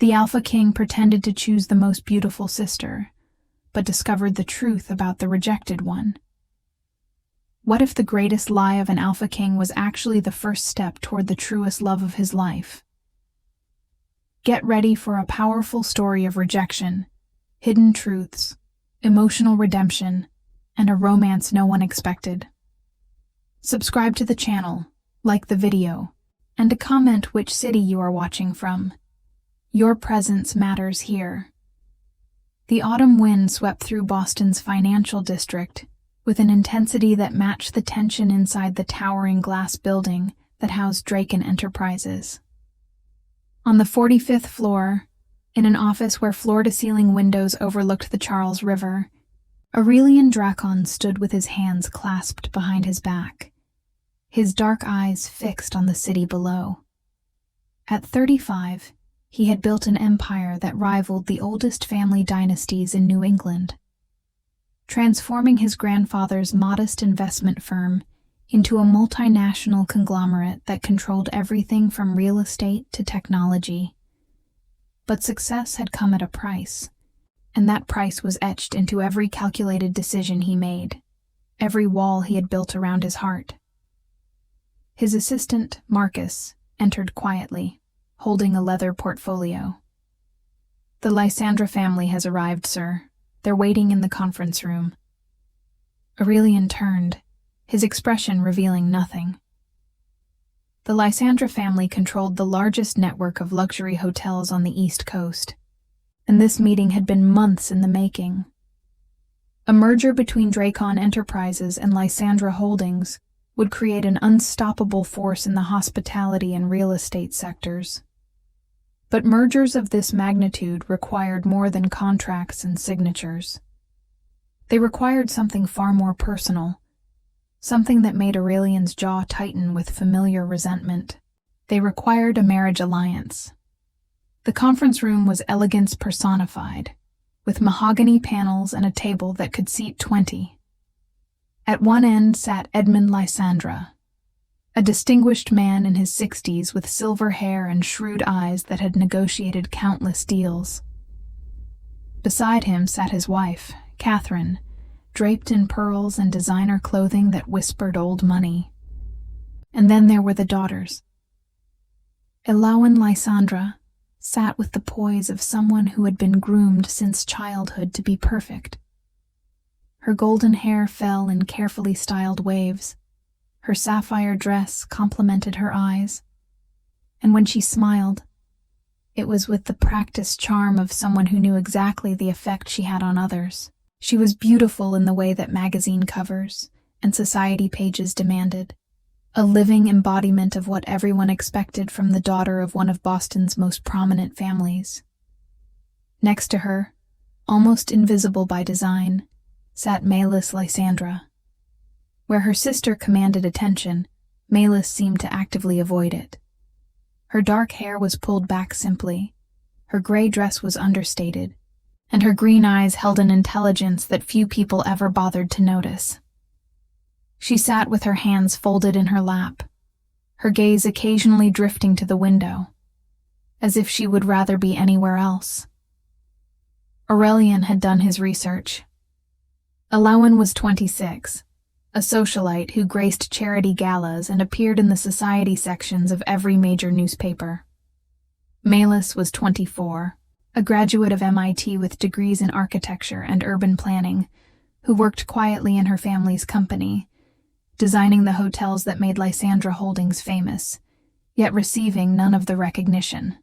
The Alpha King pretended to choose the most beautiful sister, but discovered the truth about the rejected one. What if the greatest lie of an Alpha King was actually the first step toward the truest love of his life? Get ready for a powerful story of rejection, hidden truths, emotional redemption, and a romance no one expected. Subscribe to the channel, like the video, and comment which city you are watching from. Your presence matters here. The autumn wind swept through Boston's financial district with an intensity that matched the tension inside the towering glass building that housed Draken Enterprises. On the 45th floor, in an office where floor-to-ceiling windows overlooked the Charles River, Aurelian Dracon stood with his hands clasped behind his back, his dark eyes fixed on the city below. At 35, he had built an empire that rivaled the oldest family dynasties in New England, transforming his grandfather's modest investment firm into a multinational conglomerate that controlled everything from real estate to technology. But success had come at a price, and that price was etched into every calculated decision he made, every wall he had built around his heart. His assistant, Marcus, entered quietly, holding a leather portfolio. "The Lysandra family has arrived, sir. They're waiting in the conference room." Aurelian turned, his expression revealing nothing. The Lysandra family controlled the largest network of luxury hotels on the East Coast, and this meeting had been months in the making. A merger between Draken Enterprises and Lysandra Holdings would create an unstoppable force in the hospitality and real estate sectors. But mergers of this magnitude required more than contracts and signatures. They required something far more personal, something that made Aurelian's jaw tighten with familiar resentment. They required a marriage alliance. The conference room was elegance personified, with mahogany panels and a table that could seat 20. At one end sat Edmund Lysandra, a distinguished man in his 60s with silver hair and shrewd eyes that had negotiated countless deals. Beside him sat his wife, Catherine, draped in pearls and designer clothing that whispered old money. And then there were the daughters. Elawan Lysandra sat with the poise of someone who had been groomed since childhood to be perfect. Her golden hair fell in carefully styled waves. Her sapphire dress complemented her eyes, and when she smiled, it was with the practiced charm of someone who knew exactly the effect she had on others. She was beautiful in the way that magazine covers and society pages demanded, a living embodiment of what everyone expected from the daughter of one of Boston's most prominent families. Next to her, almost invisible by design, sat Melis Lysandra. Where her sister commanded attention, Melis seemed to actively avoid it. Her dark hair was pulled back simply, her gray dress was understated, and her green eyes held an intelligence that few people ever bothered to notice. She sat with her hands folded in her lap, her gaze occasionally drifting to the window, as if she would rather be anywhere else. Aurelian had done his research. Elawan was 26, a socialite who graced charity galas and appeared in the society sections of every major newspaper. Melis was 24, a graduate of MIT with degrees in architecture and urban planning, who worked quietly in her family's company, designing the hotels that made Lysandra Holdings famous, yet receiving none of the recognition.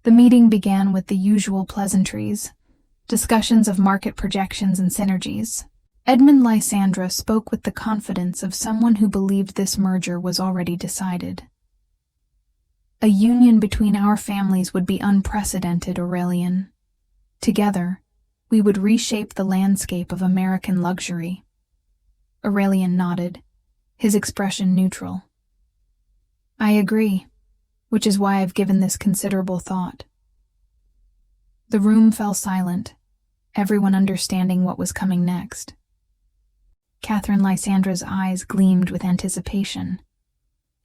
The meeting began with the usual pleasantries, discussions of market projections and synergies. Edmund Lysandra spoke with the confidence of someone who believed this merger was already decided. A union between our families would be unprecedented, Aurelian. Together, we would reshape the landscape of American luxury. Aurelian nodded, his expression neutral. I agree, which is why I've given this considerable thought. The room fell silent, everyone understanding what was coming next. Catherine Lysandra's eyes gleamed with anticipation.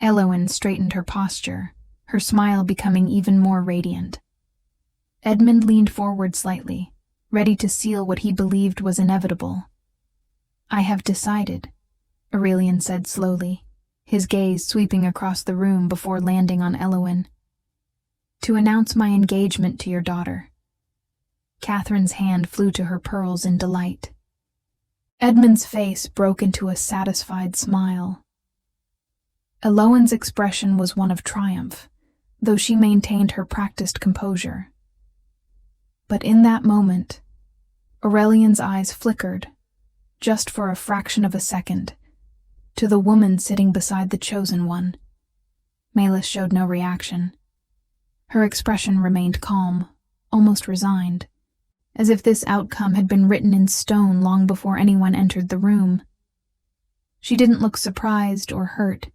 Elowen straightened her posture, her smile becoming even more radiant. Edmund leaned forward slightly, ready to seal what he believed was inevitable. "I have decided," Aurelian said slowly, his gaze sweeping across the room before landing on Elowen, "to announce my engagement to your daughter." Catherine's hand flew to her pearls in delight. Edmund's face broke into a satisfied smile. Elowen's expression was one of triumph, though she maintained her practiced composure. But in that moment, Aurelian's eyes flickered, just for a fraction of a second, to the woman sitting beside the chosen one. Melis showed no reaction. Her expression remained calm, almost resigned, as if this outcome had been written in stone long before anyone entered the room. She didn't look surprised or hurt.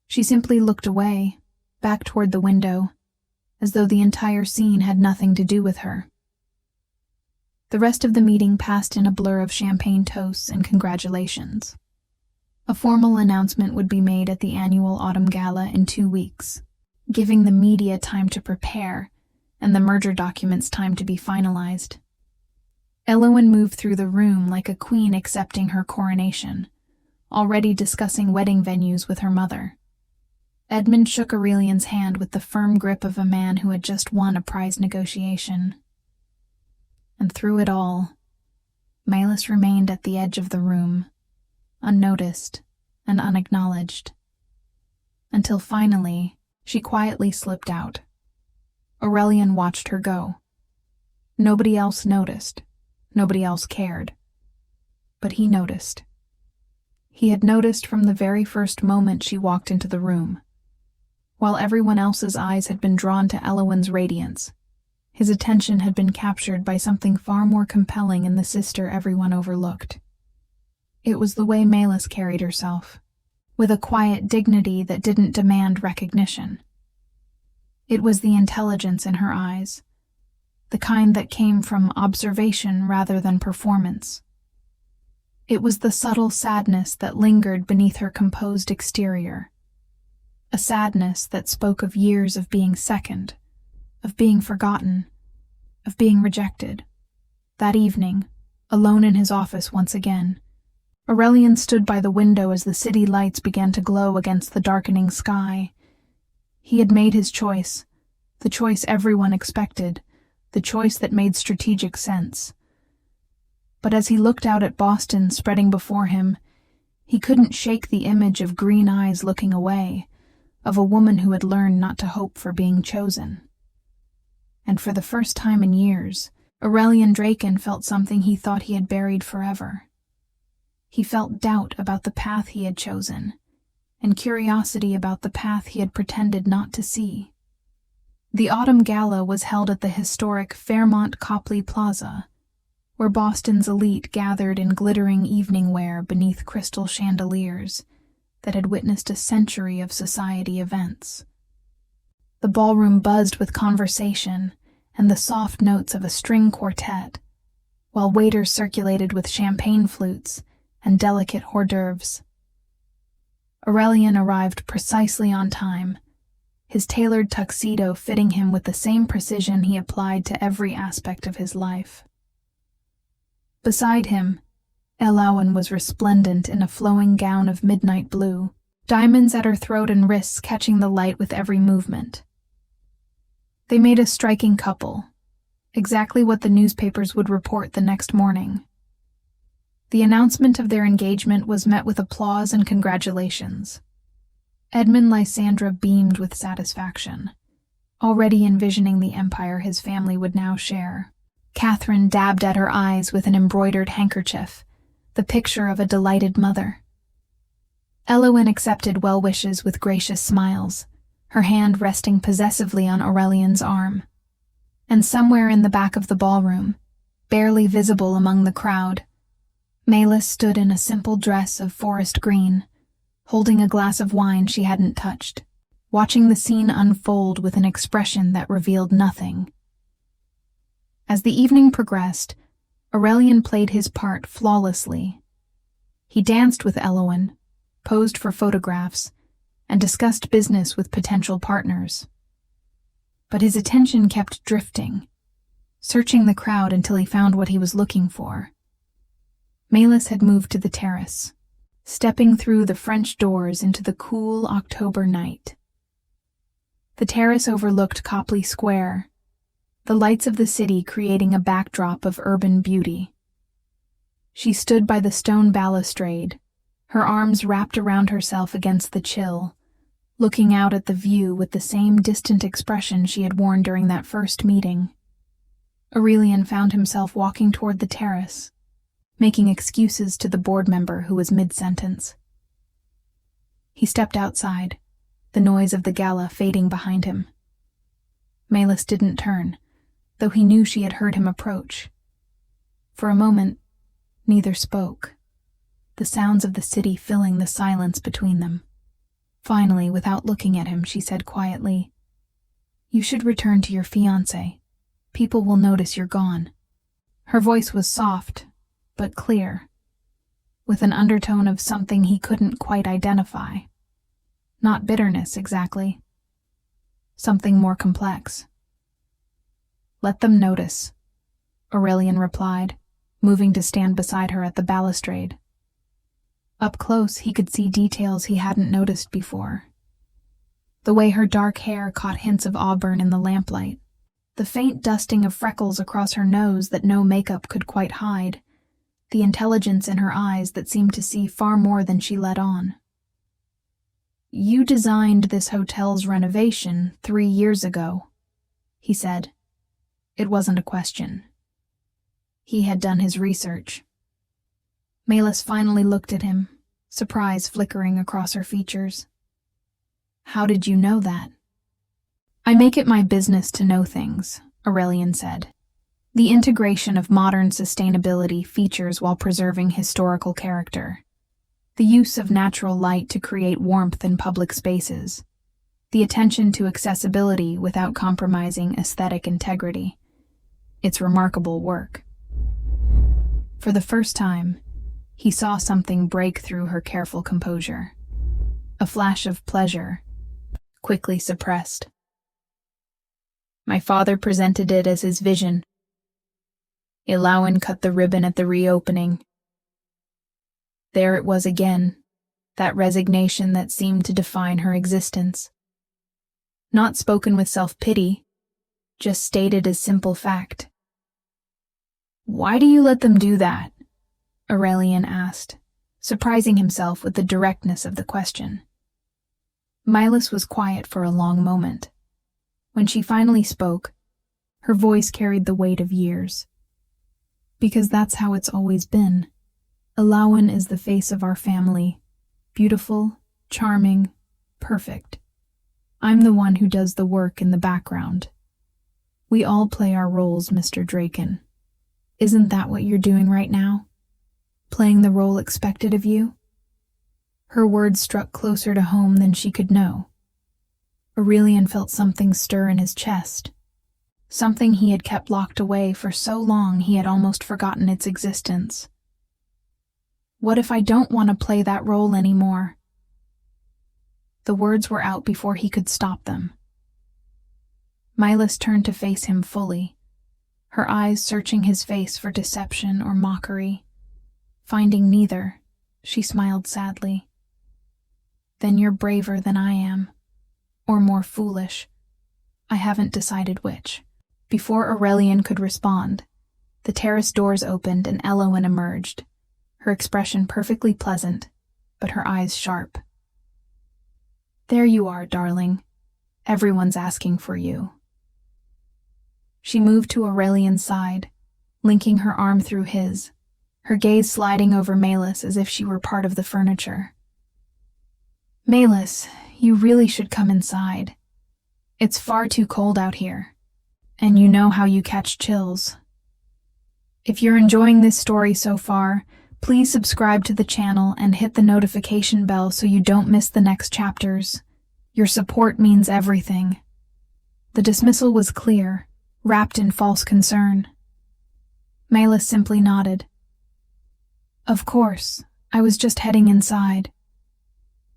She simply looked away, back toward the window, as though the entire scene had nothing to do with her. The rest of the meeting passed in a blur of champagne toasts and congratulations. A formal announcement would be made at the annual autumn gala in 2 weeks, giving the media time to prepare and the merger documents time to be finalized. Elowen moved through the room like a queen accepting her coronation, already discussing wedding venues with her mother. Edmund shook Aurelian's hand with the firm grip of a man who had just won a prize negotiation. And through it all, Melis remained at the edge of the room, unnoticed and unacknowledged, until finally she quietly slipped out. Aurelian watched her go. Nobody else noticed. Nobody else cared. But he noticed. He had noticed from the very first moment she walked into the room. While everyone else's eyes had been drawn to Elowen's radiance, his attention had been captured by something far more compelling in the sister everyone overlooked. It was the way Melis carried herself, with a quiet dignity that didn't demand recognition. It was the intelligence in her eyes, the kind that came from observation rather than performance. It was the subtle sadness that lingered beneath her composed exterior, a sadness that spoke of years of being second, of being forgotten, of being rejected. That evening, alone in his office once again, Aurelian stood by the window as the city lights began to glow against the darkening sky. He had made his choice, the choice everyone expected, the choice that made strategic sense. But as he looked out at Boston spreading before him, he couldn't shake the image of green eyes looking away, of a woman who had learned not to hope for being chosen. And for the first time in years, Aurelian Draken felt something he thought he had buried forever. He felt doubt about the path he had chosen, and curiosity about the path he had pretended not to see. The autumn gala was held at the historic Fairmont Copley Plaza, where Boston's elite gathered in glittering evening wear beneath crystal chandeliers that had witnessed a century of society events. The ballroom buzzed with conversation and the soft notes of a string quartet, while waiters circulated with champagne flutes and delicate hors d'oeuvres. Aurelian arrived precisely on time, his tailored tuxedo fitting him with the same precision he applied to every aspect of his life. Beside him, Elowen was resplendent in a flowing gown of midnight blue, diamonds at her throat and wrists catching the light with every movement. They made a striking couple, exactly what the newspapers would report the next morning. The announcement of their engagement was met with applause and congratulations. Edmund Lysandra beamed with satisfaction, already envisioning the empire his family would now share. Catherine dabbed at her eyes with an embroidered handkerchief, the picture of a delighted mother. Elowen accepted well wishes with gracious smiles, her hand resting possessively on Aurelian's arm. And somewhere in the back of the ballroom, barely visible among the crowd, Melis stood in a simple dress of forest green, holding a glass of wine she hadn't touched, watching the scene unfold with an expression that revealed nothing. As the evening progressed, Aurelian played his part flawlessly. He danced with Elowen, posed for photographs, and discussed business with potential partners. But his attention kept drifting, searching the crowd until he found what he was looking for. Melis had moved to the terrace, stepping through the French doors into the cool October night. The terrace overlooked Copley Square, the lights of the city creating a backdrop of urban beauty. She stood by the stone balustrade, her arms wrapped around herself against the chill, looking out at the view with the same distant expression she had worn during that first meeting. Aurelian found himself walking toward the terrace, making excuses to the board member who was mid-sentence. He stepped outside, the noise of the gala fading behind him. Melis didn't turn, though he knew she had heard him approach. For a moment, neither spoke, the sounds of the city filling the silence between them. Finally, without looking at him, she said quietly, "You should return to your fiancé. People will notice you're gone." Her voice was soft, but clear, with an undertone of something he couldn't quite identify. Not bitterness, exactly. Something more complex. "Let them notice," Aurelian replied, moving to stand beside her at the balustrade. Up close, he could see details he hadn't noticed before. The way her dark hair caught hints of auburn in the lamplight, the faint dusting of freckles across her nose that no makeup could quite hide, the intelligence in her eyes that seemed to see far more than she let on. "You designed this hotel's renovation 3 years ago," he said. It wasn't a question. He had done his research. Melis finally looked at him, surprise flickering across her features. "How did you know that?" "I make it my business to know things," Aurelian said. "The integration of modern sustainability features while preserving historical character. The use of natural light to create warmth in public spaces. The attention to accessibility without compromising aesthetic integrity. It's remarkable work." For the first time, he saw something break through her careful composure. A flash of pleasure, quickly suppressed. "My father presented it as his vision. Ilawan cut the ribbon at the reopening. There it was again, that resignation that seemed to define her existence. Not spoken with self-pity, just stated as simple fact. "Why do you let them do that?" Aurelian asked, surprising himself with the directness of the question. Melis was quiet for a long moment. When she finally spoke, her voice carried the weight of years. "Because that's how it's always been. Ilawan is the face of our family. Beautiful, charming, perfect. I'm the one who does the work in the background. We all play our roles, Mr. Draken. Isn't that what you're doing right now? Playing the role expected of you?" Her words struck closer to home than she could know. Aurelian felt something stir in his chest, something he had kept locked away for so long he had almost forgotten its existence. "What if I don't want to play that role anymore?" The words were out before he could stop them. Melis turned to face him fully, her eyes searching his face for deception or mockery. Finding neither, she smiled sadly. "Then you're braver than I am. Or more foolish. I haven't decided which." Before Aurelian could respond, the terrace doors opened and Ilawan emerged, her expression perfectly pleasant, but her eyes sharp. "There you are, darling. Everyone's asking for you." She moved to Aurelian's side, linking her arm through his, her gaze sliding over Melis as if she were part of the furniture. "Melis, you really should come inside. It's far too cold out here, and you know how you catch chills. If you're enjoying this story so far, please subscribe to the channel and hit the notification bell so you don't miss the next chapters. Your support means everything." The dismissal was clear, wrapped in false concern. Melis simply nodded. "Of course, I was just heading inside."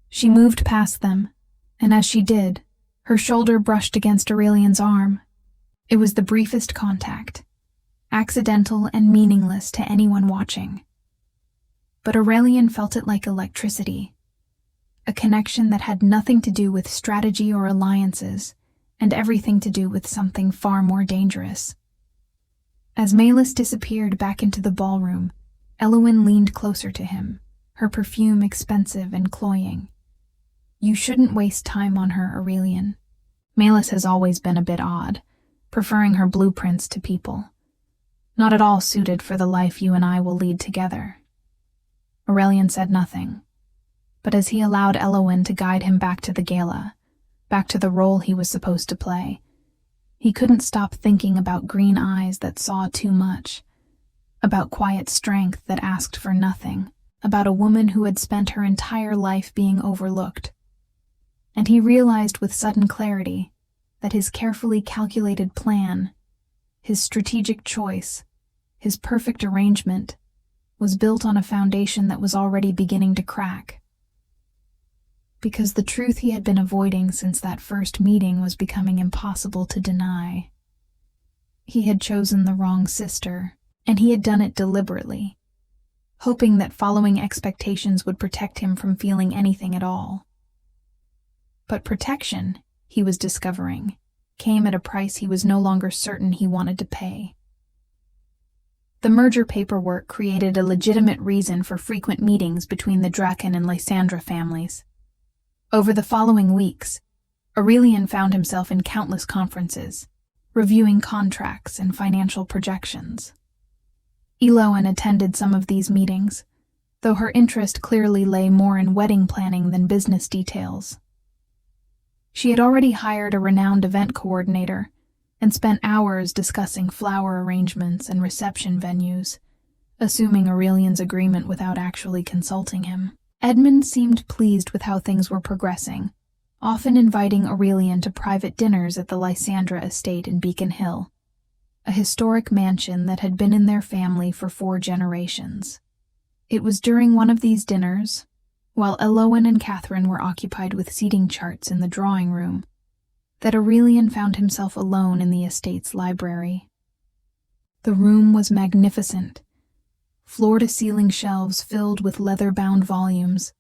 She moved past them, And as she did, her shoulder brushed against Aurelian's arm. It was the briefest contact, accidental and meaningless to anyone watching. But Aurelian felt it like electricity, a connection that had nothing to do with strategy or alliances, and everything to do with something far more dangerous. As Malus disappeared back into the ballroom, Elowen leaned closer to him, her perfume expensive and cloying. "You shouldn't waste time on her, Aurelian. Malus has always been a bit odd, preferring her blueprints to people. Not at all suited for the life you and I will lead together." Aurelian said nothing, but as he allowed Elowen to guide him back to the gala, back to the role he was supposed to play, he couldn't stop thinking about green eyes that saw too much, about quiet strength that asked for nothing, about a woman who had spent her entire life being overlooked. And he realized with sudden clarity that his carefully calculated plan, his strategic choice, his perfect arrangement, was built on a foundation that was already beginning to crack. Because the truth he had been avoiding since that first meeting was becoming impossible to deny. He had chosen the wrong sister, and he had done it deliberately, hoping that following expectations would protect him from feeling anything at all. But protection, he was discovering, came at a price he was no longer certain he wanted to pay. The merger paperwork created a legitimate reason for frequent meetings between the Draken and Lysandra families. Over the following weeks, Aurelian found himself in countless conferences, reviewing contracts and financial projections. Elowen attended some of these meetings, though her interest clearly lay more in wedding planning than business details. She had already hired a renowned event coordinator and spent hours discussing flower arrangements and reception venues, assuming Aurelian's agreement without actually consulting him. Edmund seemed pleased with how things were progressing, often inviting Aurelian to private dinners at the Lysandra estate in Beacon Hill, a historic mansion that had been in their family for 4 generations. It was during one of these dinners, while Elowen and Catherine were occupied with seating charts in the drawing room, that Aurelian found himself alone in the estate's library. The room was magnificent, floor-to-ceiling shelves filled with leather-bound volumes,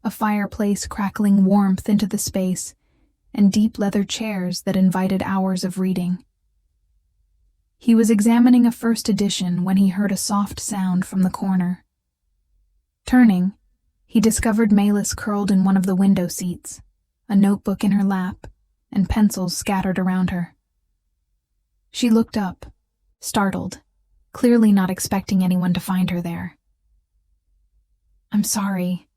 a fireplace crackling warmth into the space, and deep leather chairs that invited hours of reading. He was examining a first edition when he heard a soft sound from the corner. Turning, he discovered Malus curled in one of the window seats, a notebook in her lap, and pencils scattered around her. She looked up, startled, clearly not expecting anyone to find her there. "I'm sorry,"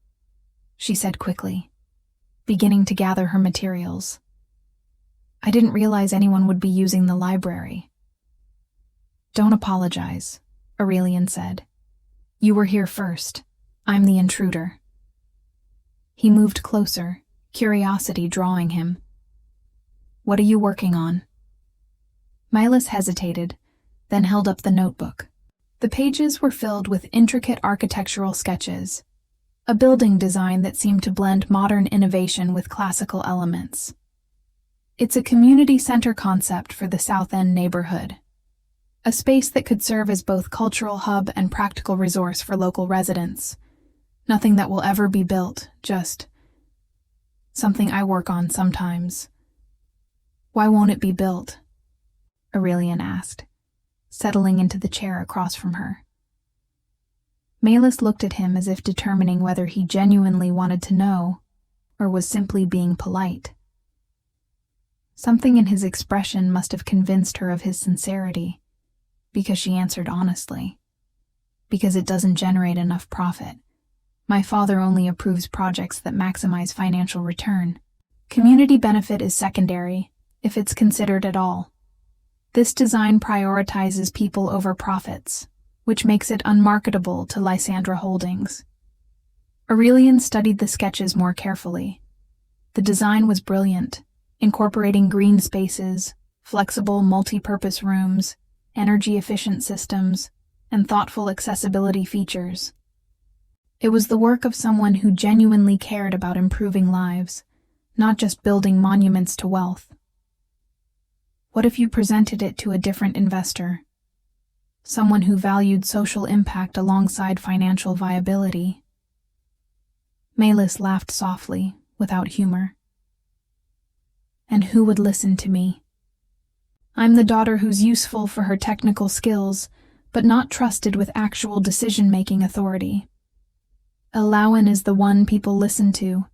she said quickly, beginning to gather her materials. "I didn't realize anyone would be using the library." "Don't apologize," Aurelian said. "You were here first. I'm the intruder." He moved closer, curiosity drawing him. "What are you working on?" Malus hesitated, then held up the notebook. The pages were filled with intricate architectural sketches, a building design that seemed to blend modern innovation with classical elements. It's a community center concept for the South End neighborhood, a space that could serve as both cultural hub and practical resource for local residents. Nothing that will ever be built, just something I work on sometimes. "Why won't it be built?" Aurelian asked, settling into the chair across from her. Malus looked at him as if determining whether he genuinely wanted to know, or was simply being polite. Something in his expression must have convinced her of his sincerity, because she answered honestly. "Because it doesn't generate enough profit. My father only approves projects that maximize financial return. Community benefit is secondary, if it's considered at all. This design prioritizes people over profits, which makes it unmarketable to Lysandra Holdings." Aurelian studied the sketches more carefully. The design was brilliant, incorporating green spaces, flexible multi-purpose rooms, energy-efficient systems, and thoughtful accessibility features. It was the work of someone who genuinely cared about improving lives, not just building monuments to wealth. What if you presented it to a different investor? Someone who valued social impact alongside financial viability. Melis laughed softly, without humor. And who would listen to me? I'm the daughter who's useful for her technical skills, but not trusted with actual decision-making authority. Alawan is the one people listen to,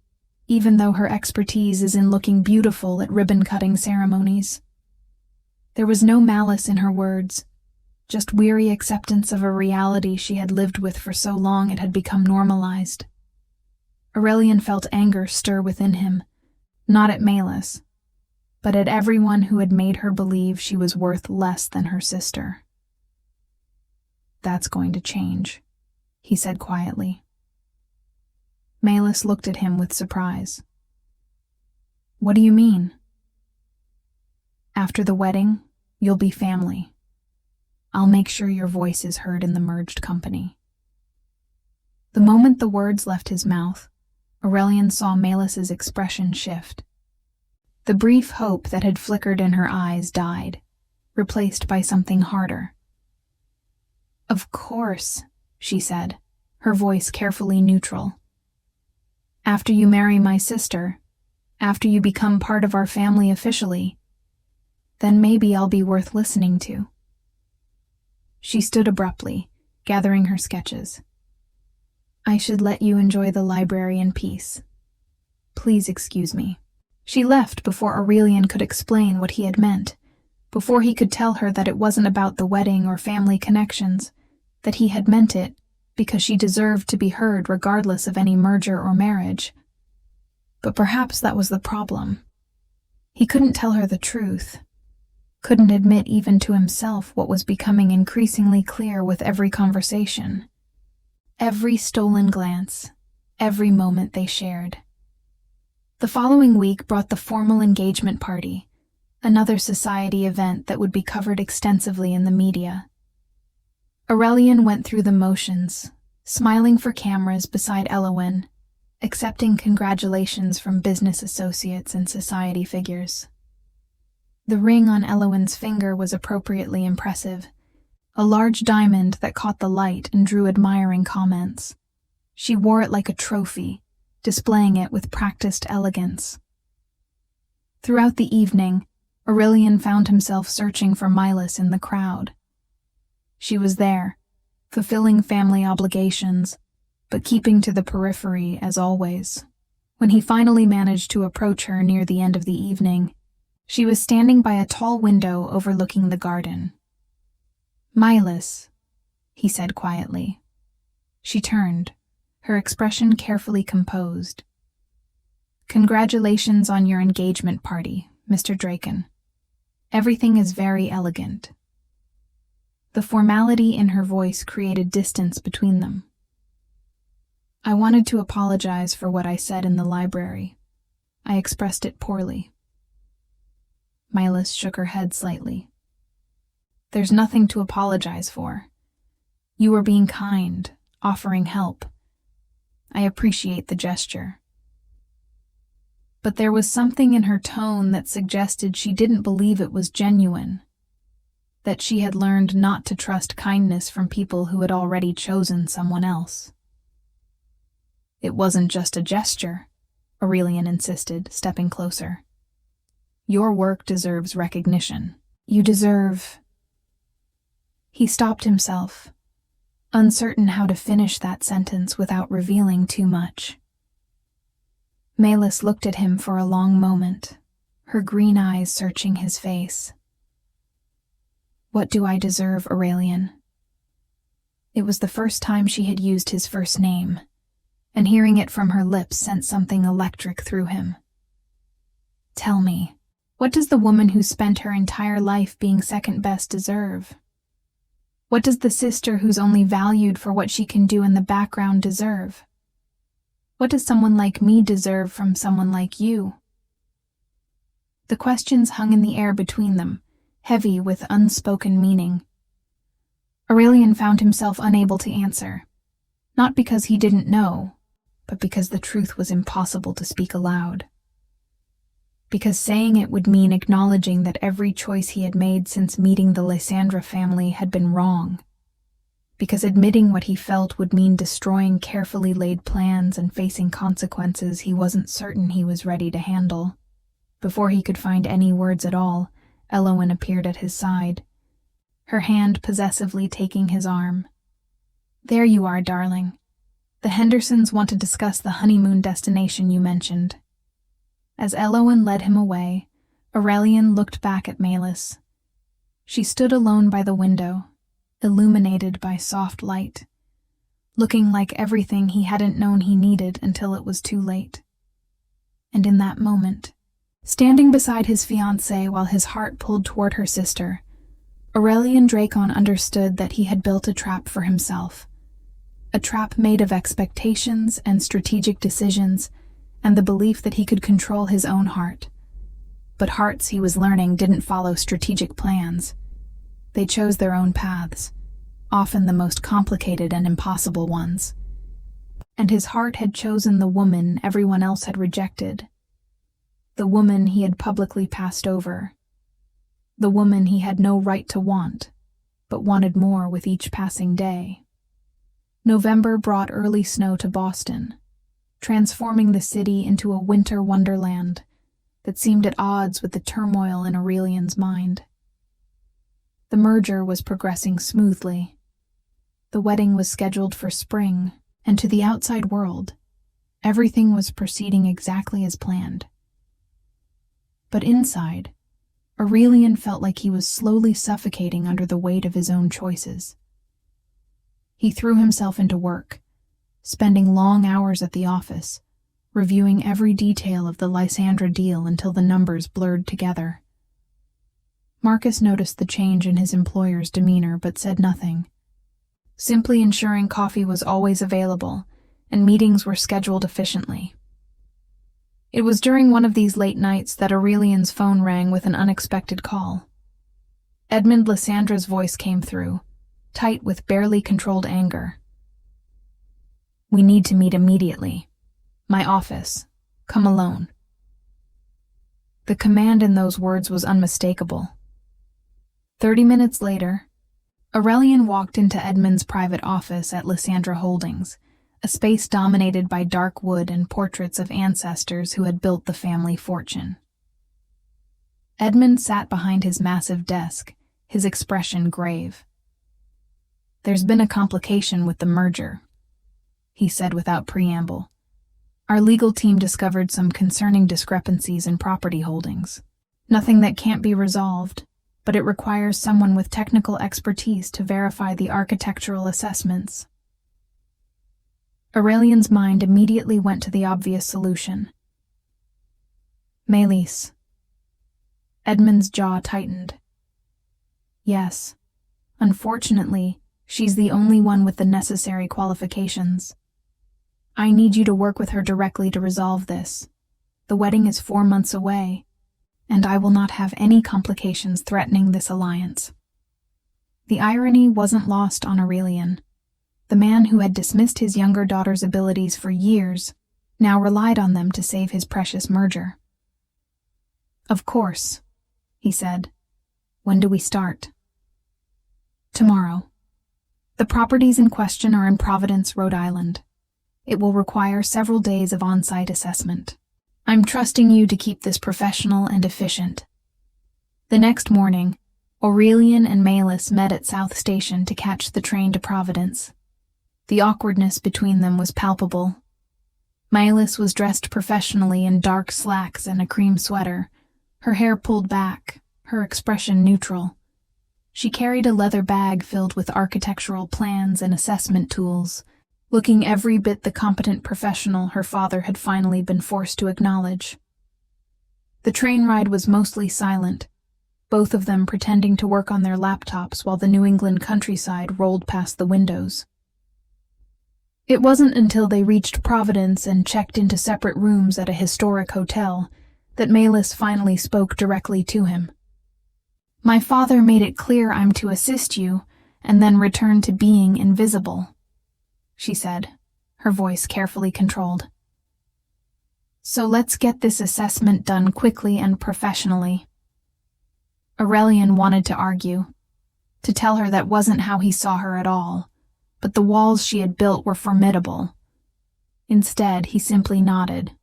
even though her expertise is in looking beautiful at ribbon-cutting ceremonies. There was no malice in her words, just weary acceptance of a reality she had lived with for so long it had become normalized. Aurelian felt anger stir within him, not at Melis, but at everyone who had made her believe she was worth less than her sister. That's going to change, he said quietly. Melis looked at him with surprise. What do you mean? After the wedding, you'll be family. I'll make sure your voice is heard in the merged company. The moment the words left his mouth, Aurelian saw Melis's expression shift. The brief hope that had flickered in her eyes died, replaced by something harder. Of course, she said, her voice carefully neutral. After you marry my sister, after you become part of our family officially, then maybe I'll be worth listening to. She stood abruptly, gathering her sketches. I should let you enjoy the library in peace. Please excuse me. She left before Aurelian could explain what he had meant, before he could tell her that it wasn't about the wedding or family connections, that he had meant it because she deserved to be heard regardless of any merger or marriage. But perhaps that was the problem. He couldn't tell her the truth, couldn't admit even to himself what was becoming increasingly clear with every conversation. Every stolen glance, every moment they shared. The following week brought the formal engagement party, another society event that would be covered extensively in the media. Aurelian went through the motions, smiling for cameras beside Elowen, accepting congratulations from business associates and society figures. The ring on Elowen's finger was appropriately impressive, a large diamond that caught the light and drew admiring comments. She wore it like a trophy, displaying it with practiced elegance. Throughout the evening, Aurelian found himself searching for Melis in the crowd. She was there, fulfilling family obligations, but keeping to the periphery as always. When he finally managed to approach her near the end of the evening, she was standing by a tall window overlooking the garden. Melis, he said quietly. She turned, her expression carefully composed. Congratulations on your engagement party, Mr. Draken. Everything is very elegant. The formality in her voice created distance between them. I wanted to apologize for what I said in the library. I expressed it poorly. Melis shook her head slightly. There's nothing to apologize for. You were being kind, offering help. I appreciate the gesture. But there was something in her tone that suggested she didn't believe it was genuine, that she had learned not to trust kindness from people who had already chosen someone else. It wasn't just a gesture, Aurelian insisted, stepping closer. Your work deserves recognition. You deserve... He stopped himself, uncertain how to finish that sentence without revealing too much. Melis looked at him for a long moment, her green eyes searching his face. What do I deserve, Aurelian? It was the first time she had used his first name, and hearing it from her lips sent something electric through him. Tell me, what does the woman who spent her entire life being second best deserve? What does the sister who's only valued for what she can do in the background deserve? What does someone like me deserve from someone like you? The questions hung in the air between them, heavy with unspoken meaning. Aurelian found himself unable to answer, not because he didn't know, but because the truth was impossible to speak aloud. because saying it would mean acknowledging that every choice he had made since meeting the Lysandra family had been wrong, because admitting what he felt would mean destroying carefully laid plans and facing consequences he wasn't certain he was ready to handle. Before he could find any words at all, Elowen appeared at his side, her hand possessively taking his arm. "There you are, darling. The Hendersons want to discuss the honeymoon destination you mentioned." As Elowen led him away, Aurelian looked back at Malis. She stood alone by the window, illuminated by soft light, looking like everything he hadn't known he needed until it was too late. And in that moment, standing beside his fiancée while his heart pulled toward her sister, Aurelian Dracon understood that he had built a trap for himself. A trap made of expectations and strategic decisions and the belief that he could control his own heart. But hearts, he was learning, didn't follow strategic plans. They chose their own paths, often the most complicated and impossible ones. And his heart had chosen the woman everyone else had rejected. The woman he had publicly passed over. The woman he had no right to want, but wanted more with each passing day. November brought early snow to Boston, transforming the city into a winter wonderland that seemed at odds with the turmoil in Aurelian's mind. The merger was progressing smoothly. The wedding was scheduled for spring, and to the outside world, everything was proceeding exactly as planned. But inside, Aurelian felt like he was slowly suffocating under the weight of his own choices. He threw himself into work, spending long hours at the office, reviewing every detail of the Lysandra deal until the numbers blurred together. Marcus noticed the change in his employer's demeanor but said nothing, simply ensuring coffee was always available and meetings were scheduled efficiently. It was during one of these late nights that Aurelian's phone rang with an unexpected call. Edmund Lysandra's voice came through, tight with barely controlled anger. "We need to meet immediately. My office. Come alone." The command in those words was unmistakable. 30 minutes later, Aurelian walked into Edmund's private office at Lysandra Holdings, a space dominated by dark wood and portraits of ancestors who had built the family fortune. Edmund sat behind his massive desk, his expression grave. "There's been a complication with the merger," he said without preamble. "Our legal team discovered some concerning discrepancies in property holdings. Nothing that can't be resolved, but it requires someone with technical expertise to verify the architectural assessments." Aurelian's mind immediately went to the obvious solution. "Malis." Edmund's jaw tightened. "Yes. Unfortunately, she's the only one with the necessary qualifications. I need you to work with her directly to resolve this. The wedding is 4 months away, and I will not have any complications threatening this alliance." The irony wasn't lost on Aurelian. The man who had dismissed his younger daughter's abilities for years now relied on them to save his precious merger. "Of course," he said. "When do we start?" "Tomorrow. The properties in question are in Providence, Rhode Island. It will require several days of on-site assessment. I'm trusting you to keep this professional and efficient." The next morning, Aurelian and Malis met at South Station to catch the train to Providence. The awkwardness between them was palpable. Malis was dressed professionally in dark slacks and a cream sweater, her hair pulled back, her expression neutral. She carried a leather bag filled with architectural plans and assessment tools, looking every bit the competent professional her father had finally been forced to acknowledge. The train ride was mostly silent, both of them pretending to work on their laptops while the New England countryside rolled past the windows. It wasn't until they reached Providence and checked into separate rooms at a historic hotel that Malis finally spoke directly to him. "My father made it clear I'm to assist you and then return to being invisible," she said, her voice carefully controlled. So let's get this assessment done quickly and professionally. Aurelian wanted to argue, to tell her that wasn't how he saw her at all, but the walls she had built were formidable. Instead, he simply nodded.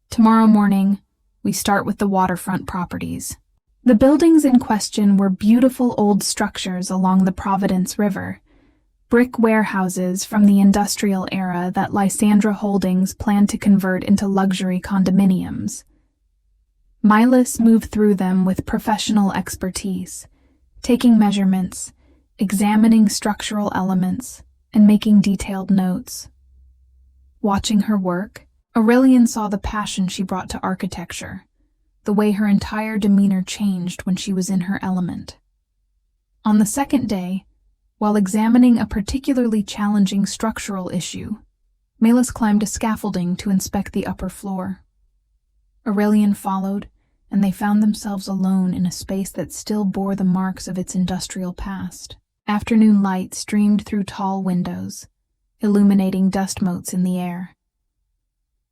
Tomorrow morning, we start with the waterfront properties. The buildings in question were beautiful old structures along the Providence River, brick warehouses from the industrial era that Lysandra Holdings planned to convert into luxury condominiums. Milas moved through them with professional expertise, taking measurements, examining structural elements, and making detailed notes. Watching her work, Aurelian saw the passion she brought to architecture, the way her entire demeanor changed when she was in her element. On the second day, while examining a particularly challenging structural issue, Milas climbed a scaffolding to inspect the upper floor. Aurelian followed, and they found themselves alone in a space that still bore the marks of its industrial past. Afternoon light streamed through tall windows, illuminating dust motes in the air.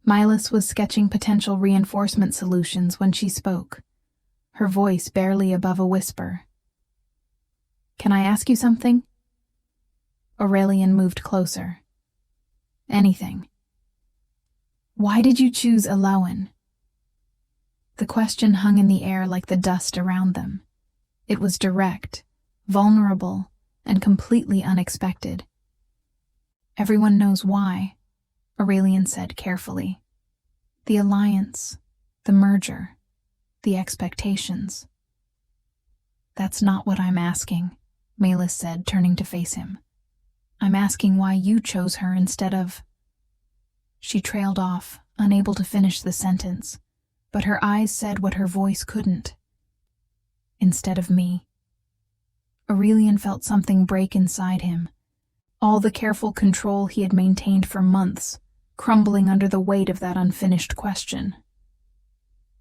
Milas was sketching potential reinforcement solutions when she spoke, her voice barely above a whisper. "Can I ask you something?" Aurelian moved closer. "Anything." "Why did you choose Alowan?" The question hung in the air like the dust around them. It was direct, vulnerable, and completely unexpected. "Everyone knows why," Aurelian said carefully. "The alliance, the merger, the expectations." "That's not what I'm asking," Milas said, turning to face him. "I'm asking why you chose her instead of—" She trailed off, unable to finish the sentence, but her eyes said what her voice couldn't. "Instead of me." Aurelian felt something break inside him, all the careful control he had maintained for months, crumbling under the weight of that unfinished question.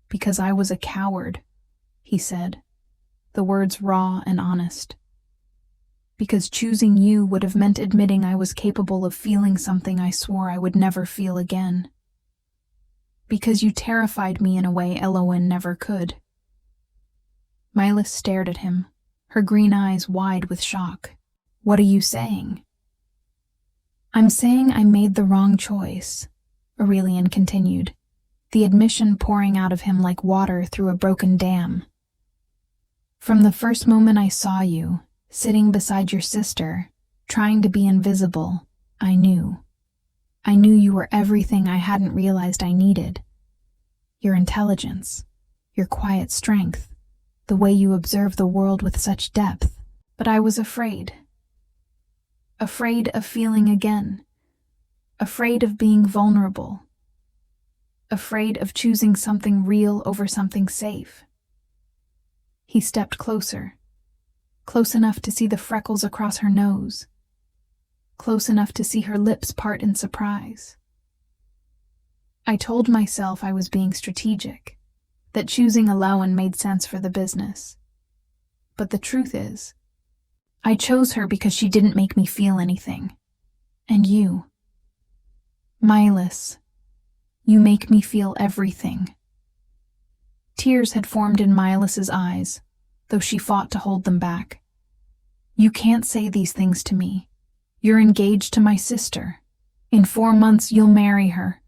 "Because I was a coward," he said, the words raw and honest. "Because choosing you would have meant admitting I was capable of feeling something I swore I would never feel again. Because you terrified me in a way Elowen never could." Milas stared at him, her green eyes wide with shock. "What are you saying?" "I'm saying I made the wrong choice," Aurelian continued, the admission pouring out of him like water through a broken dam. "From the first moment I saw you, sitting beside your sister, trying to be invisible, I knew. I knew you were everything I hadn't realized I needed. Your intelligence, your quiet strength, the way you observe the world with such depth. But I was afraid. Afraid of feeling again. Afraid of being vulnerable. Afraid of choosing something real over something safe." He stepped closer, close enough to see the freckles across her nose, close enough to see her lips part in surprise. "I told myself I was being strategic, that choosing Alowan made sense for the business. But the truth is, I chose her because she didn't make me feel anything. And you, Milas, you make me feel everything." Tears had formed in Milas's eyes, though she fought to hold them back. "You can't say these things to me. You're engaged to my sister. In 4 months you'll marry her.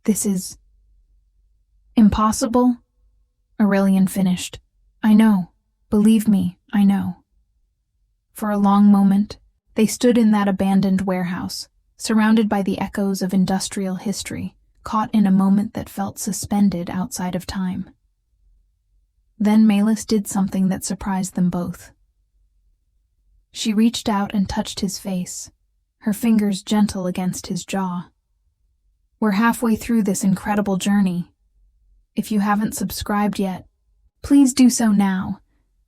This is impossible," Aurelian finished. "I know. Believe me, I know." For a long moment, they stood in that abandoned warehouse, surrounded by the echoes of industrial history, caught in a moment that felt suspended outside of time. Then Milas did something that surprised them both. She reached out and touched his face, her fingers gentle against his jaw. "We're halfway through this incredible journey. If you haven't subscribed yet, please do so now,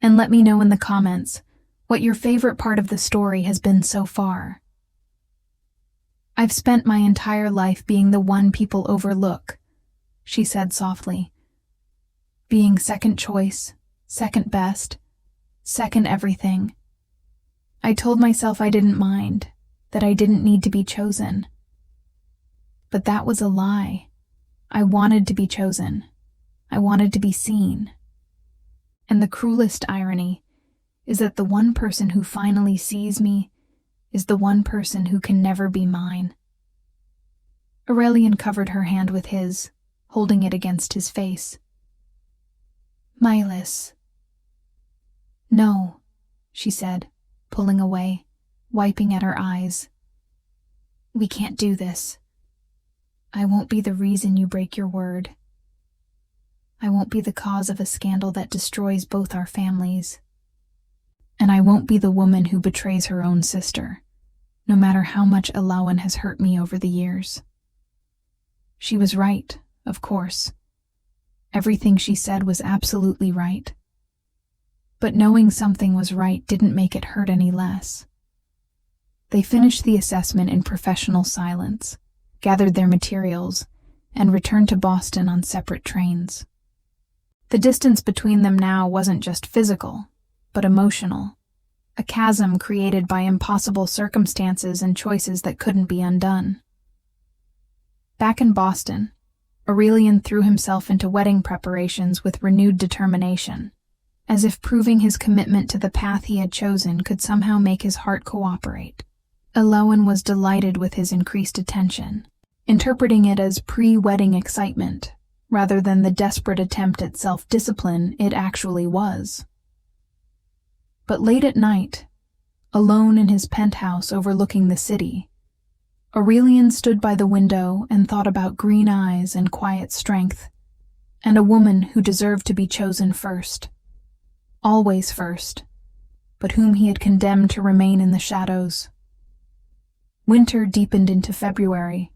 and let me know in the comments what your favorite part of the story has been so far. I've spent my entire life being the one people overlook," she said softly. "Being second choice, second best, second everything. I told myself I didn't mind, that I didn't need to be chosen. But that was a lie. I wanted to be chosen. I wanted to be seen. And the cruelest irony is that the one person who finally sees me is the one person who can never be mine. Aurelian covered her hand with his, holding it against his face. Mylis. No, she said, pulling away, wiping at her eyes. We can't do this. I won't be the reason you break your word. I won't be the cause of a scandal that destroys both our families. And I won't be the woman who betrays her own sister, no matter how much Alawan has hurt me over the years. She was right, of course. Everything she said was absolutely right. But knowing something was right didn't make it hurt any less. They finished the assessment in professional silence, gathered their materials, and returned to Boston on separate trains. The distance between them now wasn't just physical, but emotional, a chasm created by impossible circumstances and choices that couldn't be undone. Back in Boston, Aurelian threw himself into wedding preparations with renewed determination, as if proving his commitment to the path he had chosen could somehow make his heart cooperate. Alawan was delighted with his increased attention, interpreting it as pre-wedding excitement, rather than the desperate attempt at self-discipline it actually was. But late at night, alone in his penthouse overlooking the city, Aurelian stood by the window and thought about green eyes and quiet strength, and a woman who deserved to be chosen first. Always first, but whom he had condemned to remain in the shadows. Winter deepened into February,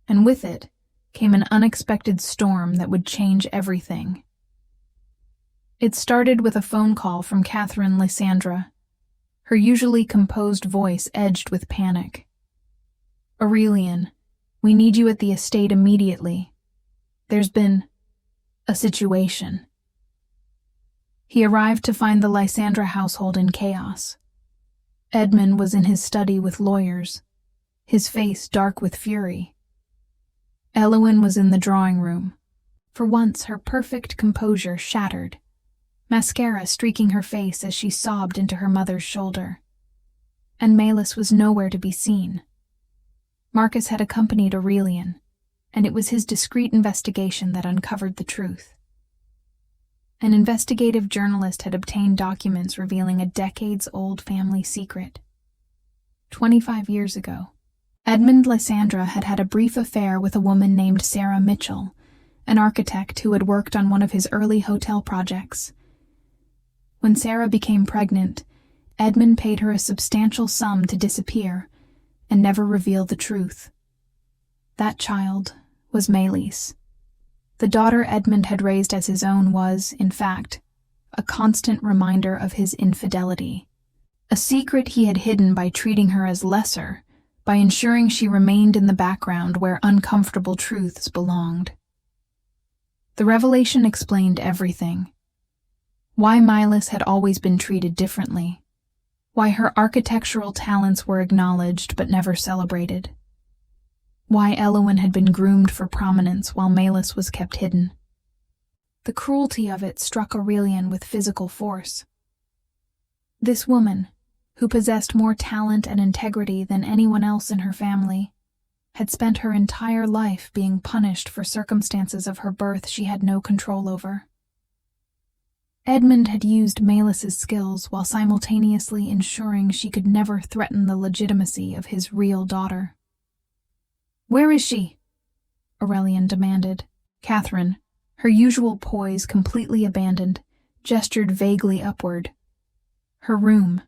and with it came an unexpected storm that would change everything. It started with a phone call from Catherine Lysandra, her usually composed voice edged with panic. Aurelian, we need you at the estate immediately. There's been a situation. He arrived to find the Lysandra household in chaos. Edmund was in his study with lawyers, his face dark with fury. Elowen was in the drawing room, for once her perfect composure shattered, mascara streaking her face as she sobbed into her mother's shoulder. And Malus was nowhere to be seen. Marcus had accompanied Aurelian, and it was his discreet investigation that uncovered the truth. An investigative journalist had obtained documents revealing a decades-old family secret. 25 years ago, Edmund Lysandra had had a brief affair with a woman named Sarah Mitchell, an architect who had worked on one of his early hotel projects. When Sarah became pregnant, Edmund paid her a substantial sum to disappear and never reveal the truth. That child was Maelys. The daughter Edmund had raised as his own was, in fact, a constant reminder of his infidelity. A secret he had hidden by treating her as lesser, by ensuring she remained in the background where uncomfortable truths belonged. The revelation explained everything. Why Mylis had always been treated differently. Why her architectural talents were acknowledged but never celebrated. Why Elowen had been groomed for prominence while Malus was kept hidden. The cruelty of it struck Aurelian with physical force. This woman, who possessed more talent and integrity than anyone else in her family, had spent her entire life being punished for circumstances of her birth she had no control over. Edmund had used Malus's skills while simultaneously ensuring she could never threaten the legitimacy of his real daughter. "Where is she?" Aurelian demanded. Catherine, her usual poise completely abandoned, gestured vaguely upward. "Her room.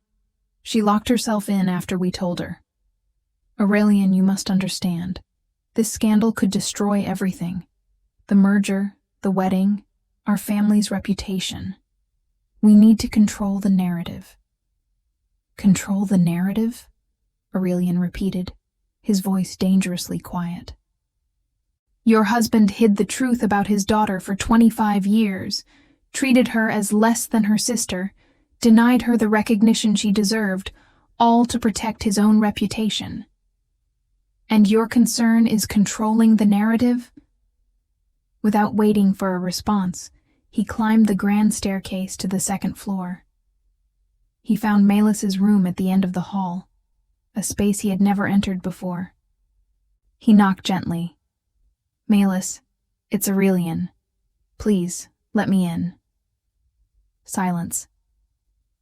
She locked herself in after we told her. Aurelian, you must understand. This scandal could destroy everything. The merger, the wedding, our family's reputation. We need to control the narrative." "Control the narrative?" Aurelian repeated, his voice dangerously quiet. "Your husband hid the truth about his daughter for 25 years, treated her as less than her sister, denied her the recognition she deserved, all to protect his own reputation. And your concern is controlling the narrative?" Without waiting for a response, he climbed the grand staircase to the second floor. He found Melis's room at the end of the hall, a space he had never entered before. He knocked gently. "Melis, it's Aurelian. Please, let me in." Silence.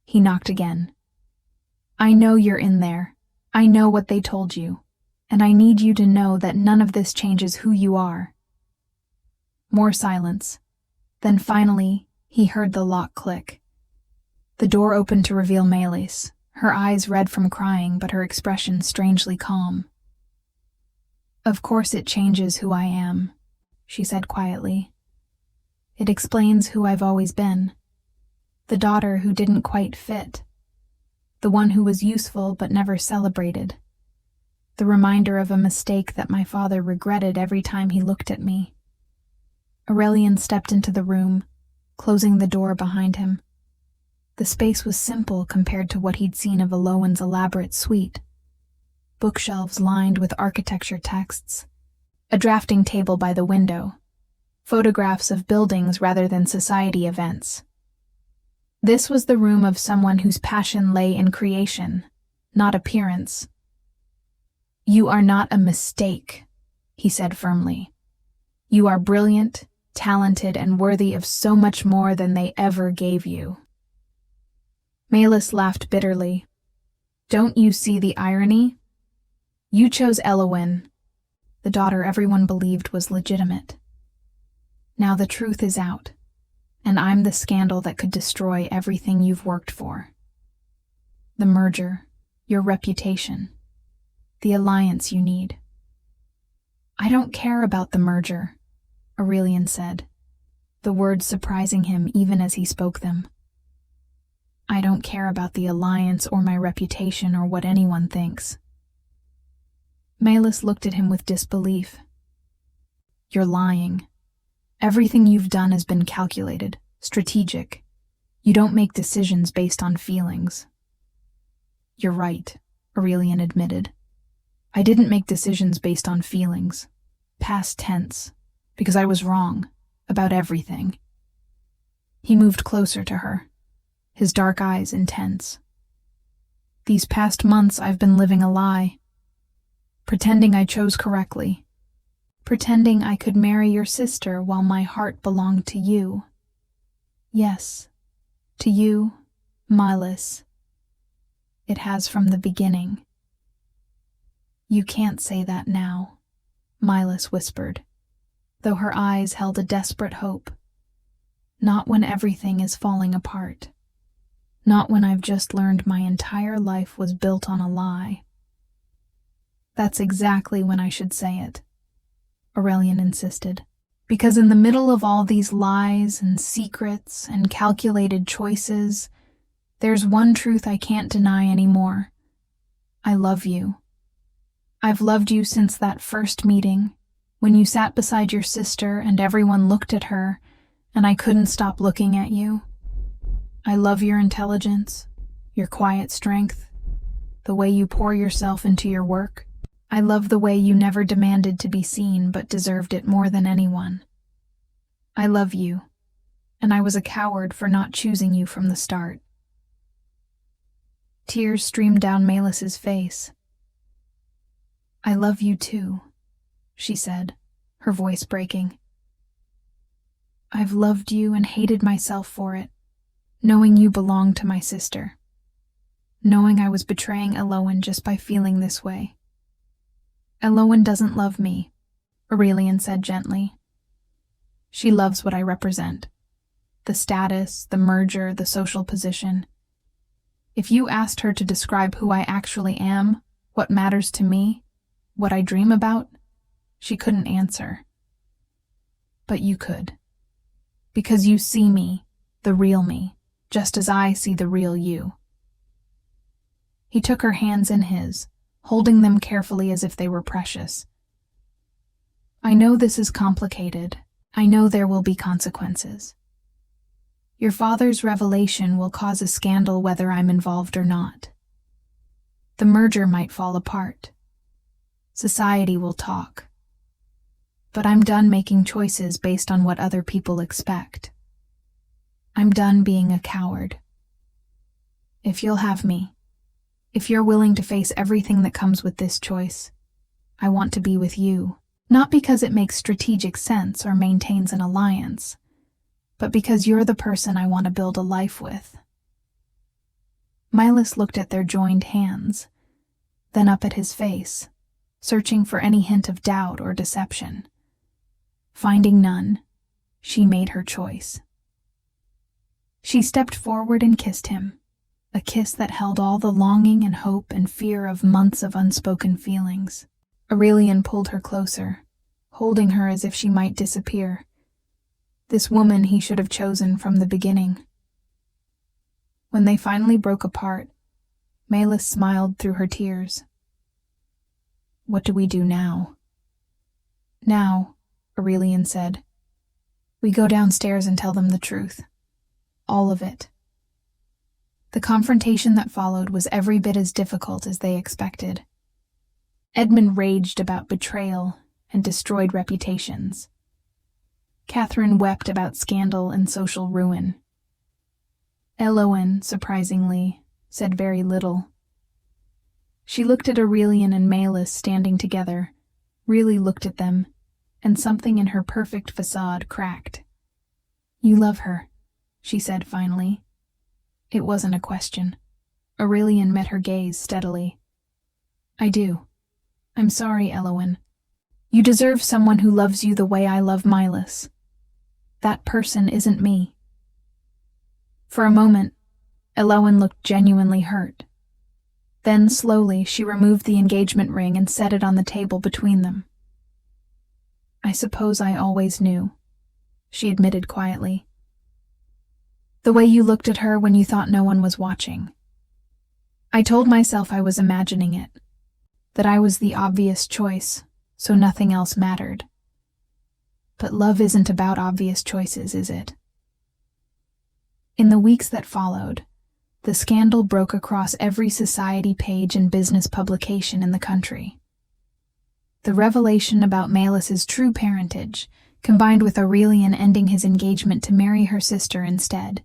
He knocked again. "I know you're in there. I know what they told you. And I need you to know that none of this changes who you are." More silence. Then finally, he heard the lock click. The door opened to reveal Melis, her eyes red from crying but her expression strangely calm. "Of course it changes who I am," she said quietly. "It explains who I've always been. The daughter who didn't quite fit. The one who was useful but never celebrated. The reminder of a mistake that my father regretted every time he looked at me." Aurelian stepped into the room, closing the door behind him. The space was simple compared to what he'd seen of Alowan's elaborate suite. Bookshelves lined with architecture texts, a drafting table by the window, photographs of buildings rather than society events. This was the room of someone whose passion lay in creation, not appearance. "You are not a mistake," he said firmly. "You are brilliant, talented, and worthy of so much more than they ever gave you." Melis laughed bitterly. "Don't you see the irony? You chose Elowen, the daughter everyone believed was legitimate. Now the truth is out, and I'm the scandal that could destroy everything you've worked for. The merger, your reputation, the alliance you need." "I don't care about the merger," Aurelian said, the words surprising him even as he spoke them. "I don't care about the alliance or my reputation or what anyone thinks." Melis looked at him with disbelief. "You're lying. Everything you've done has been calculated, strategic. You don't make decisions based on feelings." "You're right," Aurelian admitted. "I didn't make decisions based on feelings. Past tense. Because I was wrong. About everything." He moved closer to her, his dark eyes intense. "These past months I've been living a lie. Pretending I chose correctly. Pretending I could marry your sister while my heart belonged to you. Yes, to you, Melis. It has from the beginning." "You can't say that now," Melis whispered, though her eyes held a desperate hope. "Not when everything is falling apart. Not when I've just learned my entire life was built on a lie." "That's exactly when I should say it," Aurelian insisted. "Because in the middle of all these lies and secrets and calculated choices, there's one truth I can't deny anymore. I love you. I've loved you since that first meeting, when you sat beside your sister and everyone looked at her, and I couldn't stop looking at you. I love your intelligence, your quiet strength, the way you pour yourself into your work. I love the way you never demanded to be seen but deserved it more than anyone. I love you, and I was a coward for not choosing you from the start." Tears streamed down Melis's face. "I love you too," she said, her voice breaking. "I've loved you and hated myself for it, knowing you belonged to my sister. Knowing I was betraying Elowen just by feeling this way. Elowen doesn't love me," Aurelian said gently. "She loves what I represent. The status, the merger, the social position. If you asked her to describe who I actually am, what matters to me, what I dream about, she couldn't answer. But you could. Because you see me, the real me, just as I see the real you." He took her hands in his, holding them carefully as if they were precious. "I know this is complicated. I know there will be consequences. Your father's revelation will cause a scandal whether I'm involved or not. The merger might fall apart. Society will talk. But I'm done making choices based on what other people expect. I'm done being a coward. If you'll have me, if you're willing to face everything that comes with this choice, I want to be with you, not because it makes strategic sense or maintains an alliance, but because you're the person I want to build a life with. Milas looked at their joined hands, then up at his face, searching for any hint of doubt or deception. Finding none, she made her choice. She stepped forward and kissed him, a kiss that held all the longing and hope and fear of months of unspoken feelings. Aurelian pulled her closer, holding her as if she might disappear. This woman he should have chosen from the beginning. When they finally broke apart, Melis smiled through her tears. What do we do now? Now, Aurelian said, we go downstairs and tell them the truth. All of it. The confrontation that followed was every bit as difficult as they expected. Edmund raged about betrayal and destroyed reputations. Catherine wept about scandal and social ruin. Elowen, surprisingly, said very little. She looked at Aurelian and Melis standing together, really looked at them, and something in her perfect facade cracked. You love her, she said finally. It wasn't a question. Aurelian met her gaze steadily. I do. I'm sorry, Elowen. You deserve someone who loves you the way I love Milas. That person isn't me. For a moment, Elowen looked genuinely hurt. Then, slowly, she removed the engagement ring and set it on the table between them. I suppose I always knew, she admitted quietly. The way you looked at her when you thought no one was watching. I told myself I was imagining it, that I was the obvious choice, so nothing else mattered. But love isn't about obvious choices, is it? In the weeks that followed, the scandal broke across every society page and business publication in the country. The revelation about Melis's true parentage, combined with Aurelian ending his engagement to marry her sister instead,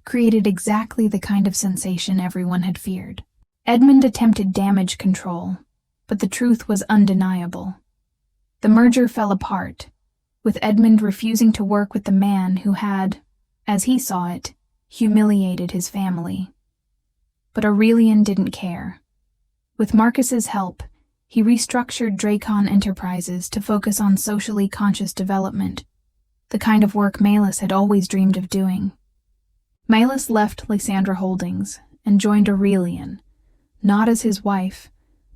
created exactly the kind of sensation everyone had feared. Edmund attempted damage control, but the truth was undeniable. The merger fell apart, with Edmund refusing to work with the man who had, as he saw it, humiliated his family. But Aurelian didn't care. With Marcus's help, he restructured Dracon Enterprises to focus on socially conscious development, the kind of work Melis had always dreamed of doing. Melis left Lysandra Holdings and joined Aurelian, not as his wife,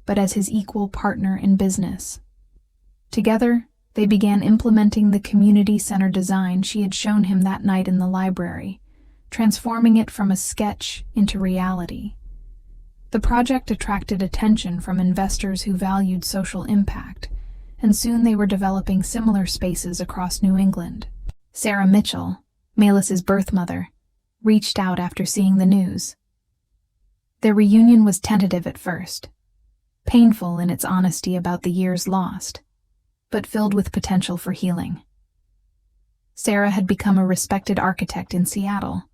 but as his equal partner in business. Together, they began implementing the community center design she had shown him that night in the library, transforming it from a sketch into reality. The project attracted attention from investors who valued social impact, and soon they were developing similar spaces across New England. Sarah Mitchell, Melis's birth mother, reached out after seeing the news. Their reunion was tentative at first, painful in its honesty about the years lost, but filled with potential for healing. Sarah had become a respected architect in Seattle,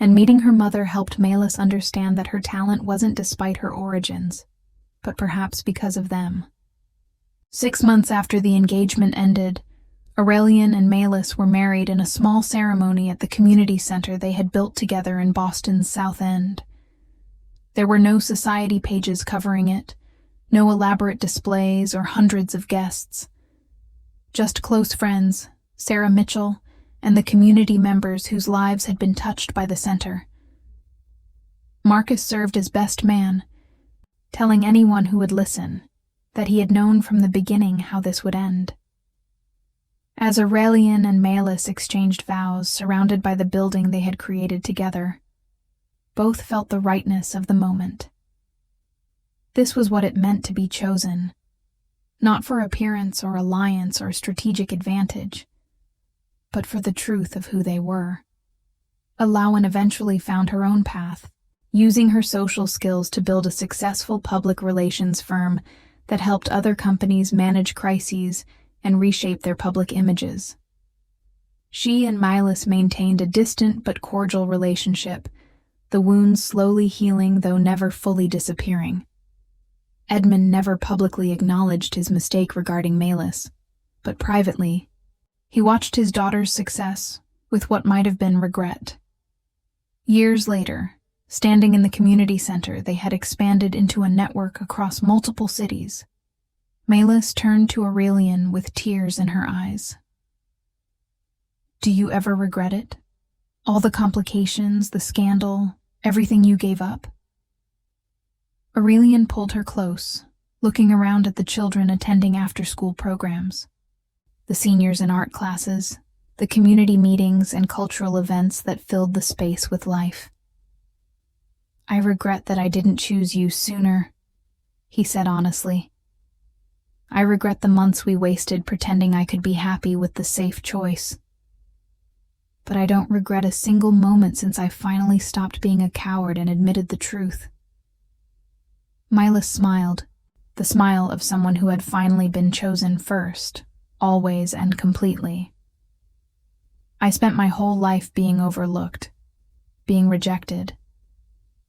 and meeting her mother helped Melis understand that her talent wasn't despite her origins, but perhaps because of them. 6 months after the engagement ended, Aurelian and Melis were married in a small ceremony at the community center they had built together in Boston's South End. There were no society pages covering it, no elaborate displays or hundreds of guests. Just close friends, Sarah Mitchell, and the community members whose lives had been touched by the center. Marcus served as best man, telling anyone who would listen that he had known from the beginning how this would end. As Aurelian and Melis exchanged vows surrounded by the building they had created together, both felt the rightness of the moment. This was what it meant to be chosen, not for appearance or alliance or strategic advantage, but for the truth of who they were. Elowen eventually found her own path, using her social skills to build a successful public relations firm that helped other companies manage crises and reshape their public images. She and Milas maintained a distant but cordial relationship, the wounds slowly healing though never fully disappearing. Edmund never publicly acknowledged his mistake regarding Milas, but privately, he watched his daughter's success with what might have been regret. Years later, standing in the community center they had expanded into a network across multiple cities, Milas turned to Aurelian with tears in her eyes. "Do you ever regret it? All the complications, the scandal, everything you gave up?" Aurelian pulled her close, looking around at the children attending after-school programs. The seniors in art classes, the community meetings and cultural events that filled the space with life. "I regret that I didn't choose you sooner," he said honestly. "I regret the months we wasted pretending I could be happy with the safe choice. But I don't regret a single moment since I finally stopped being a coward and admitted the truth." Milas smiled, the smile of someone who had finally been chosen first, always and completely. "I spent my whole life being overlooked, being rejected,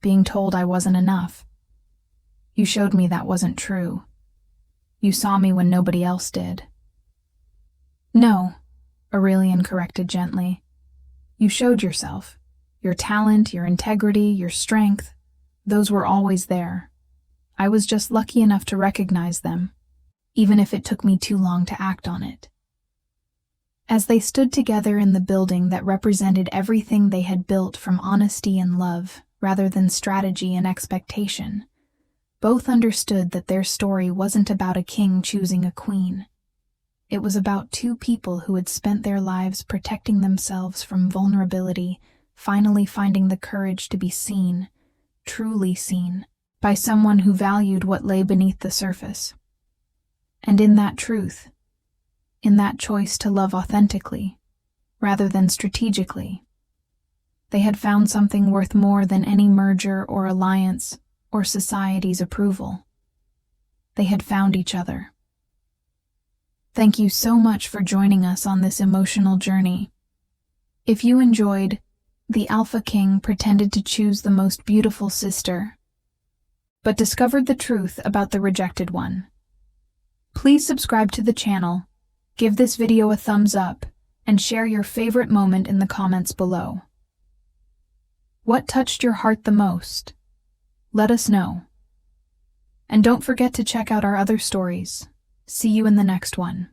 being told I wasn't enough. You showed me that wasn't true. You saw me when nobody else did." "No," Aurelian corrected gently. "You showed yourself. Your talent, your integrity, your strength, those were always there. I was just lucky enough to recognize them, even if it took me too long to act on it." As they stood together in the building that represented everything they had built from honesty and love, rather than strategy and expectation, both understood that their story wasn't about a king choosing a queen. It was about two people who had spent their lives protecting themselves from vulnerability, finally finding the courage to be seen, truly seen, by someone who valued what lay beneath the surface. And in that truth, in that choice to love authentically, rather than strategically, they had found something worth more than any merger or alliance or society's approval. They had found each other. Thank you so much for joining us on this emotional journey. If you enjoyed The Alpha King Pretended to Choose the Most Beautiful Sister, but discovered the truth about the rejected one, please subscribe to the channel, give this video a thumbs up, and share your favorite moment in the comments below. What touched your heart the most? Let us know. And don't forget to check out our other stories. See you in the next one.